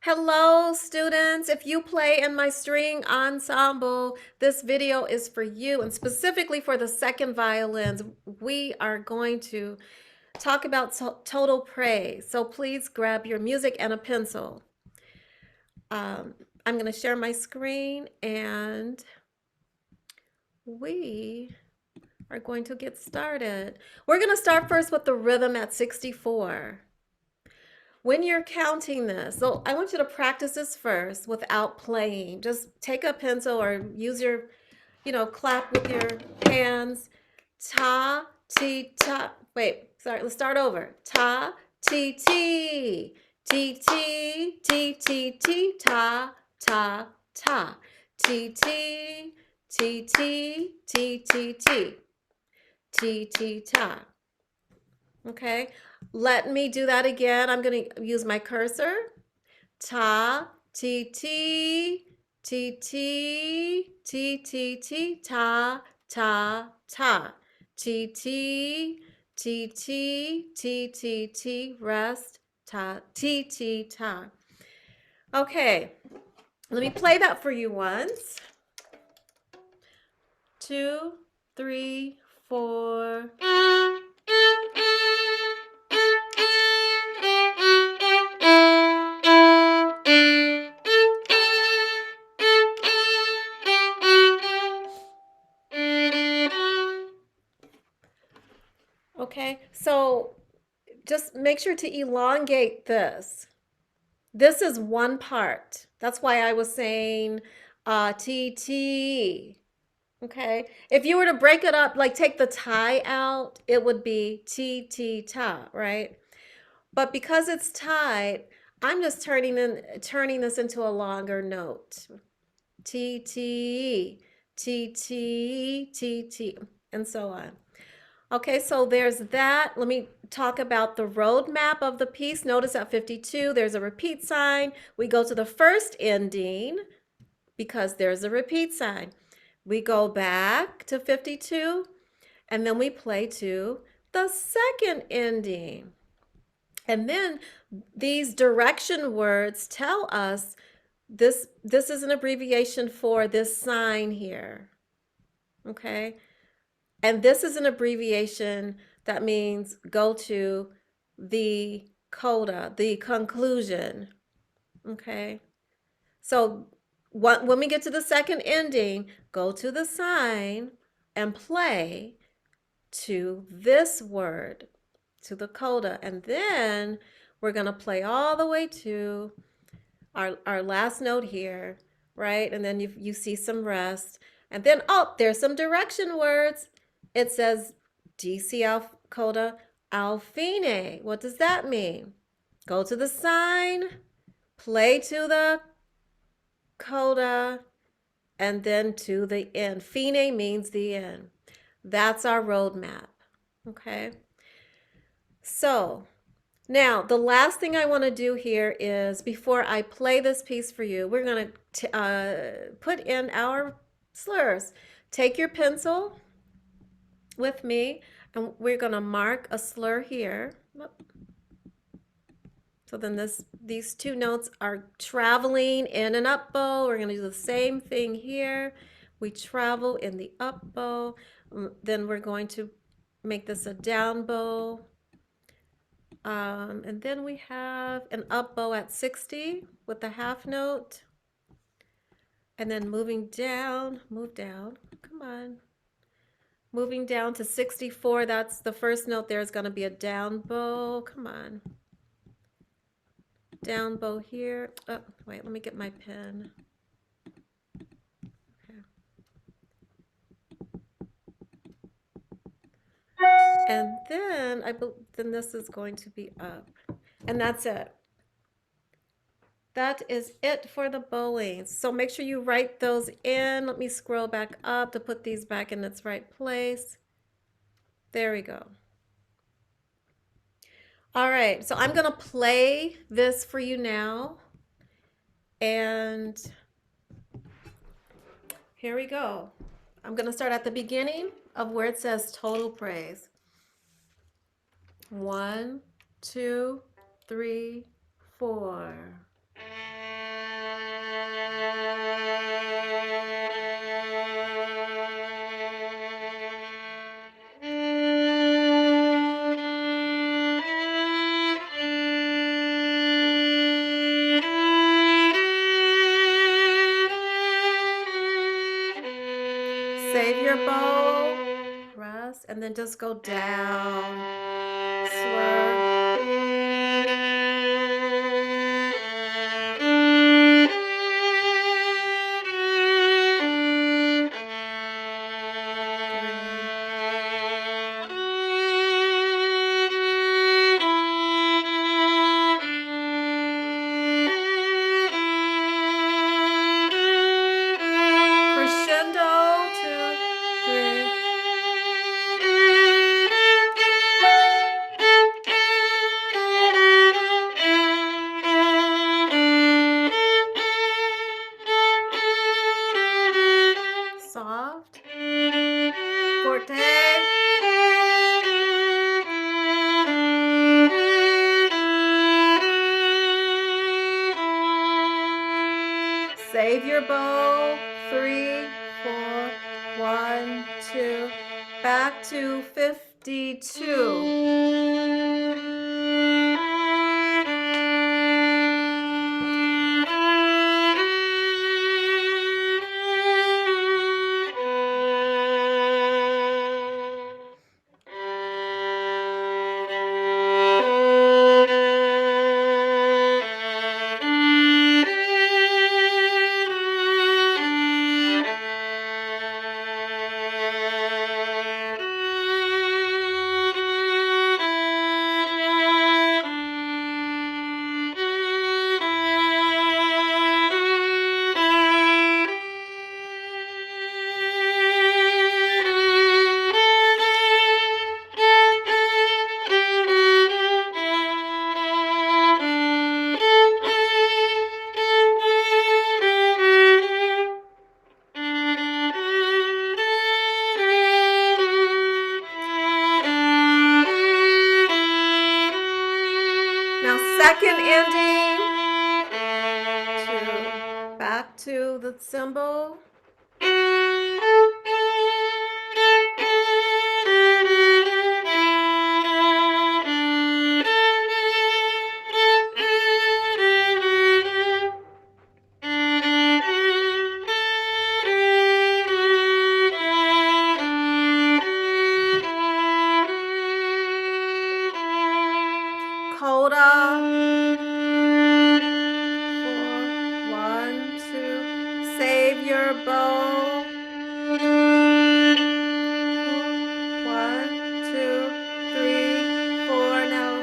Hello, students. If you play in my string ensemble, this video is for you, and specifically for the second violins. We are going to talk about total praise. So please grab your music and a pencil. I'm going to share my screen, and we are going to get started. We're going to start first with the rhythm at 64. When you're counting this, so I want you to practice this first without playing. Just take a pencil or use your, clap with your hands. Ta, ti, ta. Wait, sorry, let's start over. Ta, ti, ti. Ti, ti, ti, ti, ti, ta, ta, ta. Ti, ti, ti, ti, ti, ti, ti. Ti, ti, ta. Okay, let me do that again. I'm going to use my cursor. Ta, ti, ti, ti, ti, ti, ti, ti, ta, ta, ta. Ti, ti, ti, ti, ti, ti, ti, rest, ta, ti, ti, ta. Okay, let me play that for you once. 2, 3, 4. Okay, so just make sure to elongate this. This is one part. That's why I was saying T, T. Okay, if you were to break it up, like take the tie out, it would be T, T, ta, right? But because it's tied, I'm just turning this into a longer note. T, T, T, T, T, T, and so on. Okay, so there's that. Let me talk about the roadmap of the piece. Notice at 52, there's a repeat sign. We go to the first ending because there's a repeat sign. We go back to 52, and then we play to the second ending. And then these direction words tell us this is an abbreviation for this sign here. Okay? And this is an abbreviation that means go to the coda, the conclusion. Okay? So when we get to the second ending, go to the sign and play to this word, to the coda. And then we're going to play all the way to our last note here, right? And then you see some rest. And then, oh, there's some direction words. It says DC coda al fine. What does that mean? Go to the sign, play to the coda, and then to the end. Fine means the end. That's our roadmap. Okay. So now the last thing I want to do here is before I play this piece for you, we're going to put in our slurs. Take your pencil with me, and we're going to mark a slur here. So then these two notes are traveling in an up bow. We're going to do the same thing here. We travel in the up bow. Then we're going to make this a down bow. And then we have an up bow at 60 with the half note. And then moving down, move down, come on. Moving down to 64, that's the first note there is going to be a down bow. Come on. Down bow here. Oh, wait, let me get my pen. Okay. And then then this is going to be up. And that's it. That is it for the bowing. So make sure you write those in. Let me scroll back up to put these back in its right place. There we go. All right, so I'm gonna play this for you now. And here we go. I'm gonna start at the beginning of where it says total praise. 1, 2, 3, 4. and then just go down, slur. Crescendo, 2, 3. Soft, forte. Save your bow, 3, 4, 1, 2, back to 52. Second ending, back to the cymbal. Coda. 4, 1, 2. Save your bow. 1, 2, 3, 4. Now.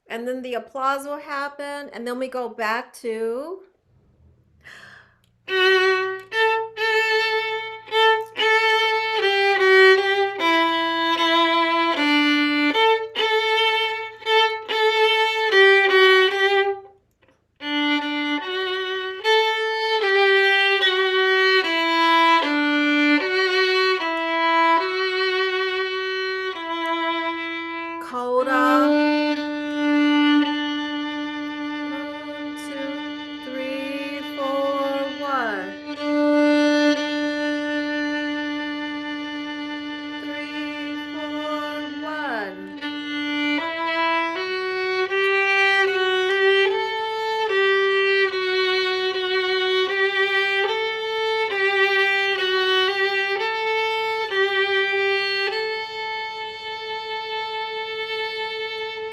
And then the applause will happen, and then we go back to coda. 1, 2, 3, 4, 1. 3, 4, 1.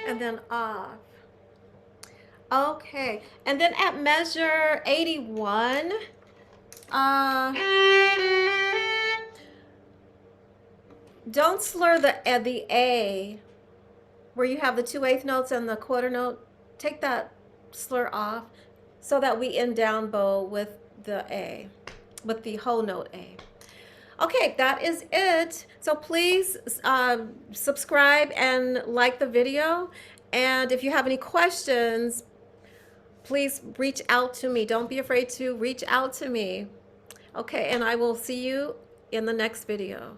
And then off. Okay, and then at measure 81, don't slur the A where you have the 2/8 notes and the quarter note. Take that slur off so that we end down bow with the A, with the whole note A. Okay, that is it. So please subscribe and like the video. And if you have any questions, please reach out to me. Don't be afraid to reach out to me. Okay, and I will see you in the next video.